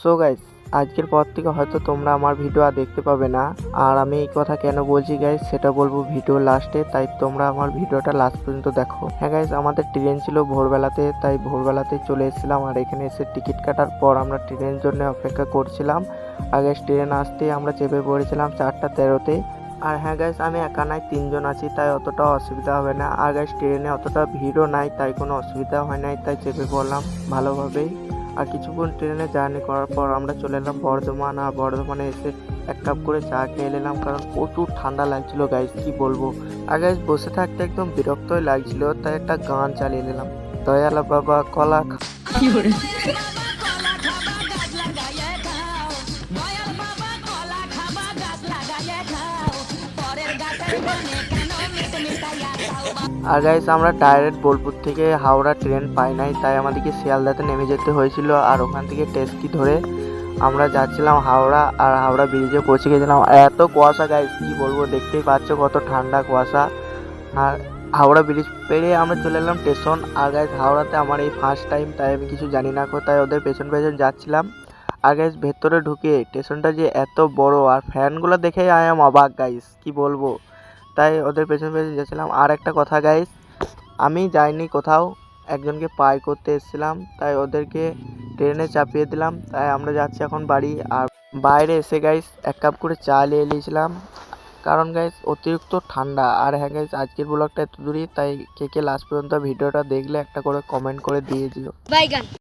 So guys, আজকের পর থেকে হয়তো তোমরা আমার ভিডিও আর দেখতে পাবে না। আর আমি এই কথা কেন বলছি গাইস সেটা বলবো ভিডিও লাস্টে, তাই তোমরা আমার ভিডিওটা লাস্ট পর্যন্ত দেখো। হ্যাঁ গাইস, আমাদের ট্রেন ছিল ভোরবেলাতে, তাই ভোরবেলাতে চলে এসেছিলাম। আর এখানে এসে টিকিট কাটার পর আমরা ট্রেনের জন্য অপেক্ষা করছিলাম। আগে ট্রেন আসতে আমরা চেপে পড়েছিলাম 4:13-তে। আর হ্যাঁ গাইস, আমি একা নাই, 3জন আছি, তাই অতটা অসুবিধা হবে না। আর গাইস, ট্রেনে অতটা ভিড়ও নাই, তাই কোনো অসুবিধা হয় নাই, তাই চেপে পড়লাম ভালোভাবেই। আর কিছুক্ষণ ট্রেনে জার্নি করার পর আমরা চলে এলাম বর্ধমান। আর বর্ধমানে এসে এক কাপ করে চা খেয়ে নিলাম, কারণ প্রচুর ঠান্ডা লাগছিল গাইস, কি বলবো। আর গাইস, বসে থাকতে একদম বিরক্তই লাগছিল, তাই একটা গান চালিয়ে নিলাম, দয়ালা বাবা কলা আর গাইস, আমরা ডাইরেক্ট বোলপুর থেকে হাওড়া ট্রেন পাই নাই, তাই আমাদেরকে শিয়ালদাতে নেমে যেতে হয়েছিল। আর ওখান থেকে ট্যাক্সি ধরে আমরা যাচ্ছিলাম হাওড়া। আর হাওড়া ব্রিজে পৌঁছে গেছিলাম। এত কুয়াশা গাইস, কি বলবো, দেখতেই পাচ্ছ কত ঠান্ডা কুয়াশা। আর হাওড়া ব্রিজ পেরিয়ে আমরা চলে এলাম স্টেশন। আর গাইস, হাওড়াতে আমার এই ফার্স্ট টাইম, তাই আমি কিছু জানি না, তাই ওদের পেছন পেছন যাচ্ছিলাম। আর গাইস, ভেতরে ঢুকে স্টেশনটা যে এত বড়, আর ফ্যানগুলো দেখেই আই এম অবাক গাইস, কি বলবো। তাই ওদের পেছন পেছন যাচ্ছিলাম। আর একটা কথা গাইস, আমি যাইনি কোথাও, একজনকে পাই করতে এসেছিলাম, তাই ওদেরকে ট্রেনে চাপিয়ে দিলাম। তাই আমরা যাচ্ছি এখন বাড়ি। আর বাইরে এসে গাইস এক কাপ করে চা নিয়ে নিয়েছিলাম, কারণ গাইস অতিরিক্ত ঠান্ডা। আর হ্যাঁ গাইস, আজকের ব্লগটা এত দূরই, তাই কে কে লাস্ট পর্যন্ত ভিডিওটা দেখলে একটা করে কমেন্ট করে দিয়ে দিও।